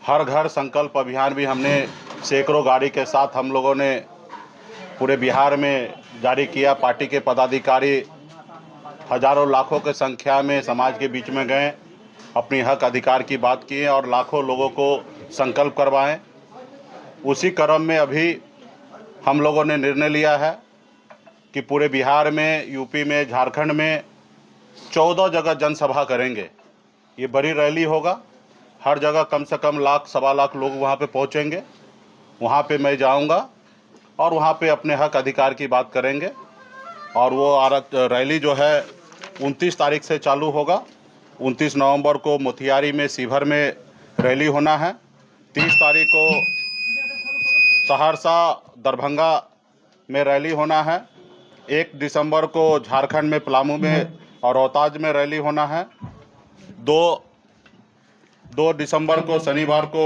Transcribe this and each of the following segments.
हर घर संकल्प अभियान भी हमने सैकड़ों गाड़ी के साथ हम लोगों ने पूरे बिहार में जारी किया। पार्टी के पदाधिकारी हजारों लाखों की संख्या में समाज के बीच में गए, अपनी हक अधिकार की बात किए और लाखों लोगों को संकल्प करवाएं। उसी क्रम में अभी हम लोगों ने निर्णय लिया है कि पूरे बिहार में, यूपी में, झारखंड में 14 जगह जनसभा करेंगे। ये बड़ी रैली होगा, हर जगह कम से कम लाख सवा लाख लोग वहाँ पे पहुँचेंगे। वहाँ पे मैं जाऊँगा और वहाँ पे अपने हक अधिकार की बात करेंगे। और वो रैली जो है 29 तारीख से चालू होगा। 29 नवंबर को मोतिहारी में, शिवहर में रैली होना है। 30 तारीख को सहरसा, दरभंगा में रैली होना है। 1 दिसंबर को झारखंड में पलामू में और रोहतास में रैली होना है। 2 दिसंबर को शनिवार को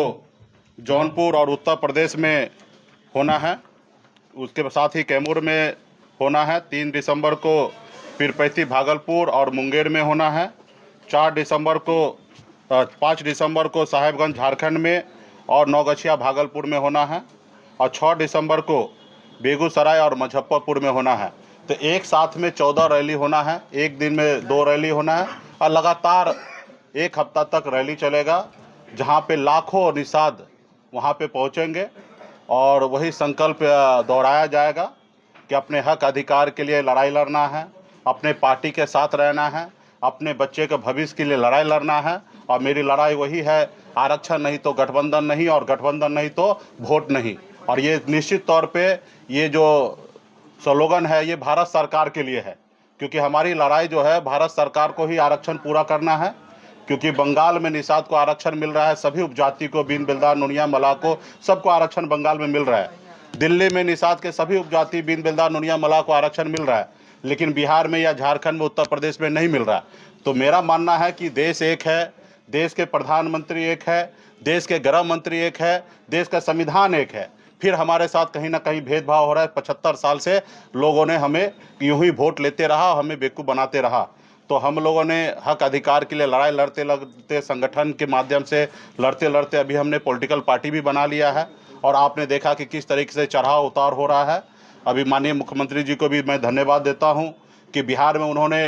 जौनपुर और उत्तर प्रदेश में होना है। उसके साथ ही कैमूर में होना है। 3 दिसंबर को पीरपैंती, भागलपुर और मुंगेर में होना है। 5 दिसंबर को साहेबगंज, झारखंड में और नौगछिया, भागलपुर में होना है। और 6 दिसंबर को बेगूसराय और मुजफ्फरपुर में होना है। तो एक साथ में 14 रैली होना है। एक दिन में 2 रैली होना है और लगातार 1 हफ्ता तक रैली चलेगा, जहां पे लाखों निषाद वहां पे पहुंचेंगे और वही संकल्प दोहराया जाएगा कि अपने हक अधिकार के लिए लड़ाई लड़ना है, अपने पार्टी के साथ रहना है, अपने बच्चे के भविष्य के लिए लड़ाई लड़ना है। और मेरी लड़ाई वही है, आरक्षण नहीं तो गठबंधन नहीं, और गठबंधन नहीं तो वोट नहीं। और ये निश्चित तौर पे ये जो स्लोगन है ये भारत सरकार के लिए है, क्योंकि हमारी लड़ाई जो है भारत सरकार को ही आरक्षण पूरा करना है। क्योंकि बंगाल में निषाद को आरक्षण मिल रहा है, सभी उपजाति को, बीन बिल्दार, नुनिया, मलाह को, सबको आरक्षण बंगाल में मिल रहा है। दिल्ली में निषाद के सभी उपजाति, बीन बिल्दार, नुनिया, मलाह को आरक्षण मिल रहा है, लेकिन बिहार में या झारखंड में, उत्तर प्रदेश में नहीं मिल रहा है। तो मेरा मानना है कि देश एक है, देश के प्रधानमंत्री एक है, देश के गृह मंत्री एक है, देश का संविधान एक है। फिर हमारे साथ कहीं ना कहीं भेदभाव हो रहा है। 75 साल से लोगों ने हमें यूं ही वोट लेते रहा, हमें बेवकूफ़ बनाते रहा। तो हम लोगों ने हक अधिकार के लिए लड़ाई लड़ते लड़ते, संगठन के माध्यम से लड़ते लड़ते अभी हमने पॉलिटिकल पार्टी भी बना लिया है। और आपने देखा कि किस तरीके से चढ़ाव उतार हो रहा है। अभी माननीय मुख्यमंत्री जी को भी मैं धन्यवाद देता हूं कि बिहार में उन्होंने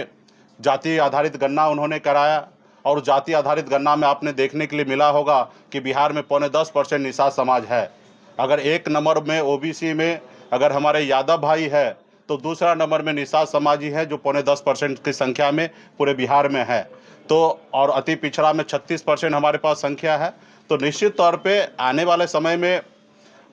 जाति आधारित गणना उन्होंने कराया, और जाति आधारित गणना में आपने देखने के लिए मिला होगा कि बिहार में 0.10% निषाद समाज है। अगर 1 नंबर में ओबीसी में अगर हमारे यादव भाई है, तो दूसरा नंबर में निषाद समाज ही है, जो 0.10% की संख्या में पूरे बिहार में है। तो और अति पिछड़ा में 36% हमारे पास संख्या है। तो निश्चित तौर पे आने वाले समय में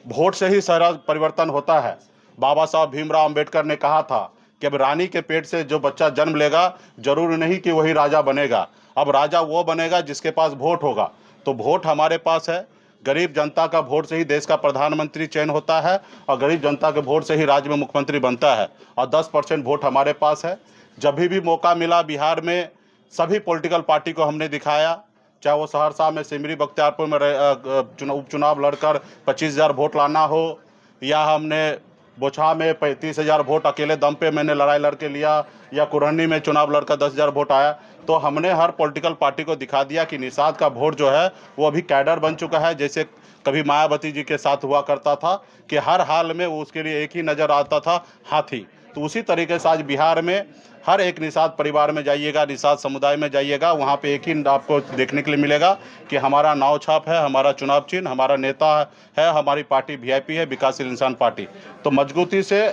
वोट से ही सारा परिवर्तन होता है। बाबा साहब भीमराव अंबेडकर ने कहा था कि अब रानी के पेट से जो बच्चा जन्म लेगा, जरूरी नहीं कि वही राजा बनेगा। अब राजा वो बनेगा जिसके पास वोट होगा। तो वोट हमारे पास है। गरीब जनता का वोट से ही देश का प्रधानमंत्री चयन होता है, और गरीब जनता के वोट से ही राज्य में मुख्यमंत्री बनता है। और 10% वोट हमारे पास है। जब भी मौका मिला बिहार में सभी पॉलिटिकल पार्टी को हमने दिखाया, चाहे वो सहरसा में सिमरी बख्तियारपुर में उपचुनाव लड़कर 25,000 वोट लाना हो, या हमने बोछा में 35,000 वोट अकेले दम पे मैंने लड़ाई लड़के लिया, या कुरहनी में चुनाव लड़कर 10,000 वोट आया। तो हमने हर पॉलिटिकल पार्टी को दिखा दिया कि निषाद का वोट जो है वो अभी कैडर बन चुका है। जैसे कभी मायावती जी के साथ हुआ करता था कि हर हाल में वो उसके लिए एक ही नज़र आता था, हाथी। तो उसी तरीके से आज बिहार में हर एक निषाद परिवार में जाइएगा, निषाद समुदाय में जाइएगा, वहाँ पे एक ही आपको देखने के लिए मिलेगा कि हमारा नाव छाप है, हमारा चुनाव चिन्ह, हमारा नेता है, हमारी पार्टी वीआईपी है, विकासशील इंसान पार्टी। तो मजबूती से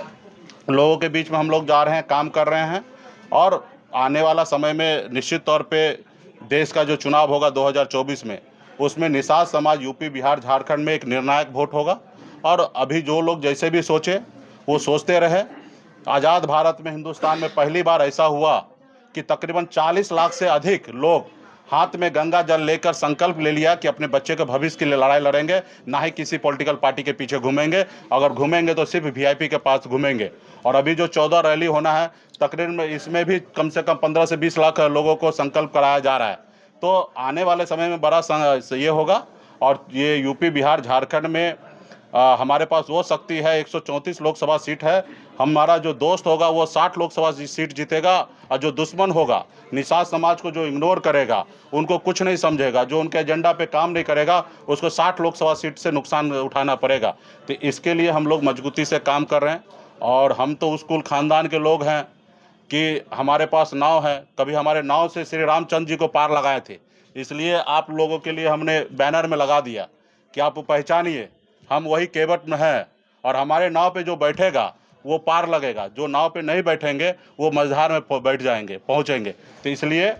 लोगों के बीच में हम लोग जा रहे हैं, काम कर रहे हैं। और आने वाला समय में निश्चित तौर पे देश का जो चुनाव होगा 2024 में, उसमें निषाद समाज यूपी, बिहार, झारखंड में एक निर्णायक वोट होगा। और अभी जो लोग जैसे भी सोचे वो सोचते रहे। आज़ाद भारत में, हिंदुस्तान में पहली बार ऐसा हुआ कि तकरीबन 40 लाख से अधिक लोग हाथ में गंगा जल लेकर संकल्प ले लिया कि अपने बच्चे के भविष्य के लिए लड़ाई लड़ेंगे, ना ही किसी पॉलिटिकल पार्टी के पीछे घूमेंगे। अगर घूमेंगे तो सिर्फ वीआईपी के पास घूमेंगे। और अभी जो 14 रैली होना है, तकरीबन इसमें भी कम से कम 15 से 20 लाख लोगों को संकल्प कराया जा रहा है। तो आने वाले समय में बड़ा ये होगा। और ये यूपी, बिहार, झारखंड में हमारे पास वो शक्ति है, 134 लोकसभा सीट है। हमारा जो दोस्त होगा वो 60 लोकसभा सीट जीतेगा, और जो दुश्मन होगा, निषाद समाज को जो इग्नोर करेगा, उनको कुछ नहीं समझेगा, जो उनके एजेंडा पे काम नहीं करेगा, उसको 60 लोकसभा सीट से नुकसान उठाना पड़ेगा। तो इसके लिए हम लोग मजबूती से काम कर रहे हैं। और हम तो उस कुल खानदान के लोग हैं कि हमारे पास नाव है, कभी हमारे नाव से श्री रामचंद्र जी को पार लगाए थे, इसलिए आप लोगों के लिए हमने बैनर में लगा दिया कि आप पहचानिए, हम वही केवट में हैं, और हमारे नाव पे जो बैठेगा वो पार लगेगा, जो नाव पे नहीं बैठेंगे वो मझधार में बैठ जाएंगे, पहुंचेंगे। तो इसलिए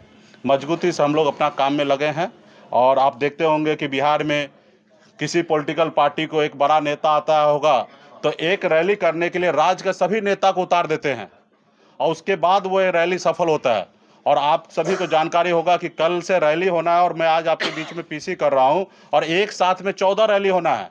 मजबूती से हम लोग अपना काम में लगे हैं। और आप देखते होंगे कि बिहार में किसी पॉलिटिकल पार्टी को एक बड़ा नेता आता होगा तो एक रैली करने के लिए राज्य के सभी नेता को उतार देते हैं, और उसके बाद वो ये रैली सफल होता है। और आप सभी को जानकारी होगा कि कल से रैली होना है, और मैं आज आपके बीच में पीसी कर रहा हूं, और एक साथ में 14 रैली होना है,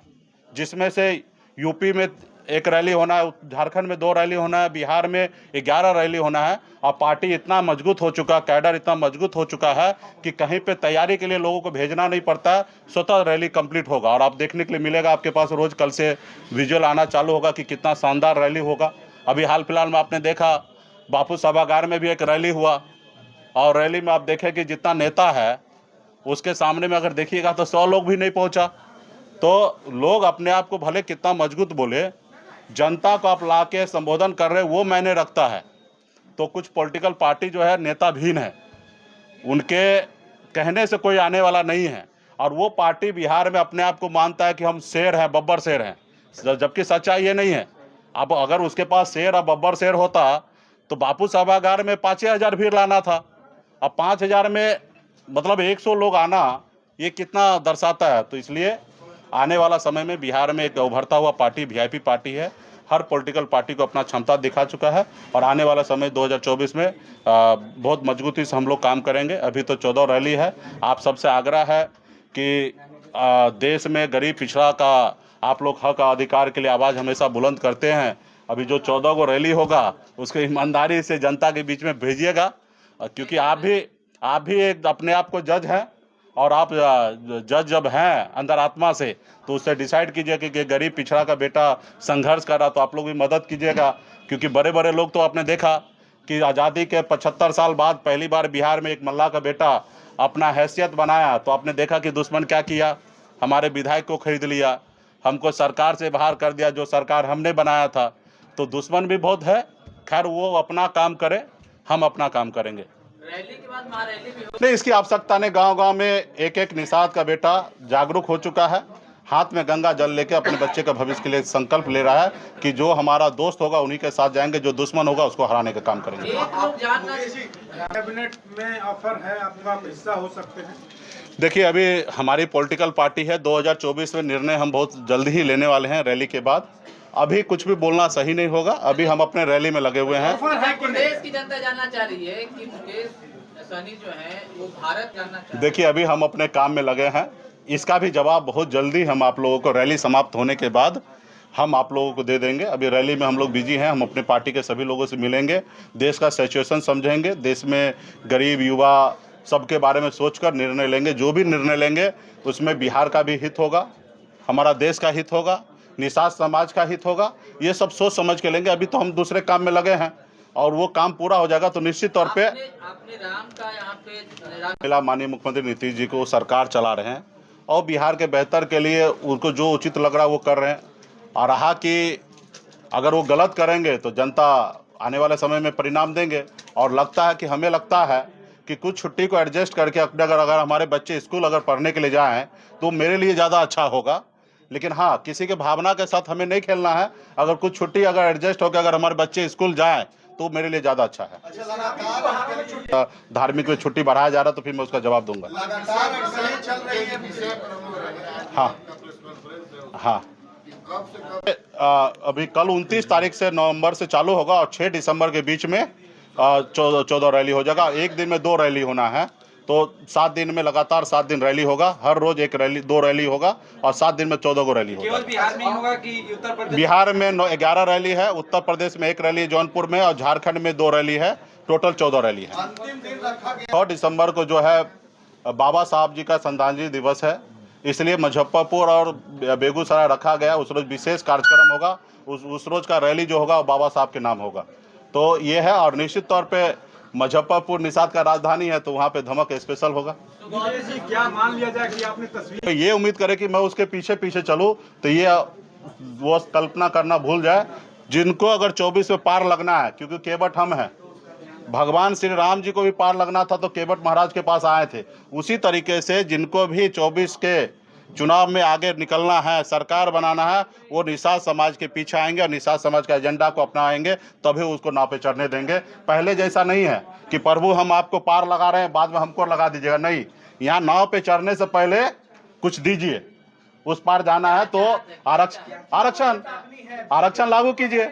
जिसमें से यूपी में एक रैली होना है, झारखंड में 2 रैली होना है, बिहार में 11 रैली होना है। और पार्टी इतना मजबूत हो चुका, कैडर इतना मजबूत हो चुका है कि कहीं पे तैयारी के लिए लोगों को भेजना नहीं पड़ता है, स्वतः रैली कंप्लीट होगा। और आप देखने के लिए मिलेगा, आपके पास रोज कल से विजुअल आना चालू होगा कि कितना शानदार रैली होगा। अभी हाल फिलहाल में आपने देखा बापू सभागार में भी एक रैली हुआ, और रैली में आप देखें कि जितना नेता है उसके सामने में अगर देखिएगा तो 100 लोग भी नहीं पहुंचा। तो लोग अपने आप को भले कितना मजबूत बोले, जनता को आप ला के संबोधन कर रहे वो मायने रखता है। तो कुछ पॉलिटिकल पार्टी जो है नेताहीन है, उनके कहने से कोई आने वाला नहीं है, और वो पार्टी बिहार में अपने आप को मानता है कि हम शेर हैं, बब्बर शेर हैं, जबकि सच्चाई ये नहीं है। अब अगर उसके पास शेर और बब्बर शेर होता तो बापू सभागार में 5,000 भीड़ लाना था। अब 5,000 में मतलब 100 लोग आना, ये कितना दर्शाता है। तो इसलिए आने वाला समय में बिहार में एक उभरता हुआ पार्टी वीआईपी पार्टी है, हर पॉलिटिकल पार्टी को अपना क्षमता दिखा चुका है, और आने वाला समय 2024 में बहुत मजबूती से हम लोग काम करेंगे। अभी तो 14 रैली है। आप सबसे आग्रह है कि देश में गरीब पिछड़ा का आप लोग हक अधिकार के लिए आवाज़ हमेशा बुलंद करते हैं। अभी जो 14 को रैली होगा उसको ईमानदारी से जनता के बीच में भेजिएगा, क्योंकि आप भी एक अपने आप को जज हैं, और आप जज जब हैं अंदर आत्मा से तो उससे डिसाइड कीजिए कि गरीब पिछड़ा का बेटा संघर्ष कर रहा, तो आप लोग भी मदद कीजिएगा। क्योंकि बड़े बड़े लोग तो आपने देखा कि आज़ादी के 75 साल बाद पहली बार बिहार में एक मल्ला का बेटा अपना हैसियत बनाया, तो आपने देखा कि दुश्मन क्या किया, हमारे विधायक को खरीद लिया, हमको सरकार से बाहर कर दिया, जो सरकार हमने बनाया था। तो दुश्मन भी बहुत है। खैर वो अपना काम करे, हम अपना काम करेंगे। रैली के बाद महारैली भी नहीं, इसकी आवश्यकता नहीं। गांव-गांव में एक एक निषाद का बेटा जागरूक हो चुका है, हाथ में गंगा जल लेके अपने बच्चे का भविष्य के लिए संकल्प ले रहा है कि जो हमारा दोस्त होगा उन्हीं के साथ जाएंगे, जो दुश्मन होगा उसको हराने का काम करेंगे। कैबिनेट में ऑफर है, आपका हिस्सा हो सकते हैं। देखिए, अभी हमारी पॉलिटिकल पार्टी है, 2024 में निर्णय हम बहुत जल्दी ही लेने वाले हैं रैली के बाद। अभी कुछ भी बोलना सही नहीं होगा, अभी हम अपने रैली में लगे हुए हैं। प्रदेश की जनता जानना चाह रही है कि मुकेश सहनी जो है वो भारत जानना चाह रहे हैं। देखिए, अभी हम अपने काम में लगे हैं, इसका भी जवाब बहुत जल्दी हम आप लोगों को रैली समाप्त होने के बाद हम आप लोगों को दे देंगे। अभी रैली में हम लोग बिजी हैं, हम अपने पार्टी के सभी लोगों से मिलेंगे, देश का सिचुएशन समझेंगे, देश में गरीब युवा सबके बारे में सोचकर निर्णय लेंगे। जो भी निर्णय लेंगे उसमें बिहार का भी हित होगा, हमारा देश का हित होगा, निषाद समाज का हित होगा, ये सब सोच समझ के लेंगे। अभी तो हम दूसरे काम में लगे हैं, और वो काम पूरा हो जाएगा तो निश्चित तौर पे आपने राम का यहाँ पे मिला। माननीय मुख्यमंत्री नीतीश जी को सरकार चला रहे हैं, और बिहार के बेहतर के लिए उनको जो उचित लग रहा है वो कर रहे हैं। और रहा कि अगर वो गलत करेंगे तो जनता आने वाले समय में परिणाम देंगे। और लगता है कि हमें लगता है कि कुछ छुट्टी को एडजस्ट करके अपने अगर हमारे बच्चे स्कूल अगर पढ़ने के लिए जाएँ तो मेरे लिए ज़्यादा अच्छा होगा। लेकिन हाँ, किसी के भावना के साथ हमें नहीं खेलना है। अगर कुछ छुट्टी अगर एडजस्ट होकर अगर हमारे बच्चे स्कूल जाएँ तो मेरे लिए ज़्यादा अच्छा है। धार्मिक में छुट्टी बढ़ाया जा रहा तो फिर मैं उसका जवाब दूंगा। हाँ हाँ, अभी कल 29 तारीख से नवंबर से चालू होगा, और 6 दिसंबर के बीच में 14 रैली हो जाएगा। एक दिन में 2 रैली होना है, तो 7 दिन में लगातार 7 दिन रैली होगा। हर रोज एक रैली 2 रैली होगा, और 7 दिन में 14 को रैली होगा। केवल बिहार में ही होगा कि उत्तर प्रदेश? बिहार में 11 रैली है, उत्तर प्रदेश में 1 रैली है जौनपुर में, और झारखंड में 2 रैली है, टोटल 14 रैली है। 6 दिसंबर को जो है बाबा साहब जी का श्रद्धांजलि दिवस है। इसलिए मुजफ्फरपुर और बेगूसराय रखा गया। उस रोज विशेष कार्यक्रम होगा, उस रोज का रैली जो होगा वो बाबा साहब के नाम होगा। तो ये है, और निश्चित तौर पे मुजफ्फरपुर निषाद का राजधानी है, तो वहाँ पे धमक स्पेशल होगा। जी, क्या मान लिया जाए कि आपने तस्वीर तो ये उम्मीद करें कि मैं उसके पीछे पीछे चलूँ, तो ये वो कल्पना करना भूल जाए। जिनको अगर 24 में पार लगना है, क्योंकि केवट हम हैं, भगवान श्री राम जी को भी पार लगना था तो केवट महाराज के पास आए थे। उसी तरीके से जिनको भी 24 के चुनाव में आगे निकलना है, सरकार बनाना है, वो निषाद समाज के पीछे आएंगे और निषाद समाज के एजेंडा को अपनाएंगे, तभी उसको नाव पे चढ़ने देंगे। पहले जैसा नहीं है कि प्रभु हम आपको पार लगा रहे हैं, बाद में हमको लगा दीजिएगा। नहीं, यहाँ नाव पे चढ़ने से पहले कुछ दीजिए, उस पार जाना है तो आरक्षण लागू कीजिए।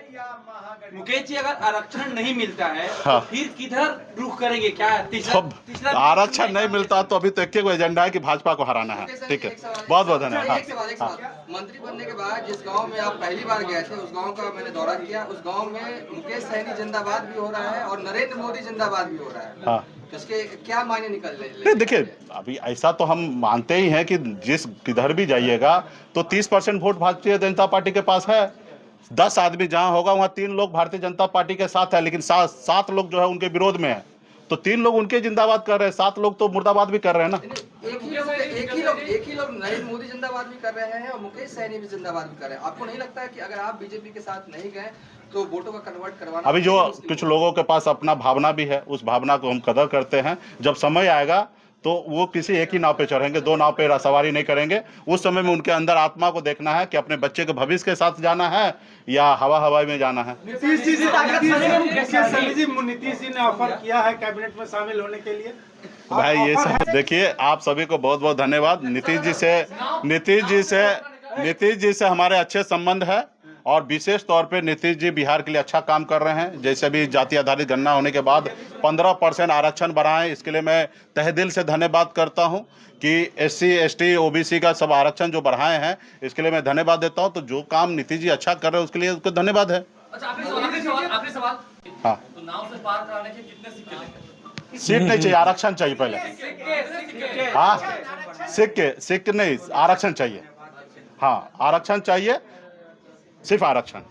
मुकेश जी, अगर आरक्षण नहीं मिलता है हाँ। तो फिर किधर रुख करेंगे? क्या तीसरा आरक्षण नहीं मिलता तो अभी तो एक ही एजेंडा है कि भाजपा को हराना है। ठीक है, बहुत बहुत धन्यवाद। एक सवाल मंत्री बनने के बाद जिस गांव में आप पहली बार गए थे, उस गांव का मैंने दौरा किया। उस गांव में मुकेश सहनी जिंदाबाद भी हो रहा है और नरेंद्र मोदी जिंदाबाद भी हो रहा है। हाँ, तो इसके क्या मायने निकल रहे नहीं देखिए, अभी ऐसा तो हम मानते ही हैं कि जिस किधर भी जाइएगा तो 30% वोट भारतीय जनता पार्टी के पास है। 10 आदमी जहां होगा वहां 3 लोग भारतीय जनता पार्टी के साथ है, लेकिन 7 लोग जो है उनके विरोध में है। तो 3 लोग उनके जिंदाबाद कर रहे हैं, 7 लोग तो मुर्दाबाद भी कर रहे हैं ना। एक ही लोग नरेंद्र मोदी जिंदाबाद भी कर रहे हैं और मुकेश सहनी भी जिंदाबाद भी कर रहे हैं। आपको नहीं लगता है कि अगर आप बीजेपी के साथ नहीं गए तो वोटों का कन्वर्ट करवाना? अभी जो कुछ लोगों के पास अपना भावना भी है, उस भावना को हम कदर करते हैं। जब समय आएगा तो वो किसी एक ही नाव पे चढ़ेंगे, 2 नाव पे सवारी नहीं करेंगे। उस समय में उनके अंदर आत्मा को देखना है कि अपने बच्चे के भविष्य के साथ जाना है या हवाई में जाना है। नीतीश जी ने ऑफर किया है कैबिनेट में शामिल होने के लिए। भाई ये सब देखिए, आप सभी को बहुत बहुत धन्यवाद। नीतीश जी से हमारे अच्छे संबंध है और विशेष तौर पे नीतीश जी बिहार के लिए अच्छा काम कर रहे हैं। जैसे भी जाति आधारित गणना होने के बाद 15% आरक्षण बढ़ाएं, इसके लिए मैं तहे दिल से धन्यवाद करता हूं कि SC ST OBC का सब आरक्षण जो बढ़ाए हैं, इसके लिए मैं धन्यवाद देता हूं। तो जो काम नीतीश जी अच्छा कर रहे हैं उसके लिए उसको धन्यवाद है। अच्छा, आखिरी सवाल। हाँ, तो नाव से पार कराने के कितने सिक्के लेंगे? सीट नहीं चाहिए, आरक्षण चाहिए पहले। हाँ, सिक्के नहीं, आरक्षण चाहिए। हाँ, आरक्षण चाहिए, सिर्फ आरक्षण।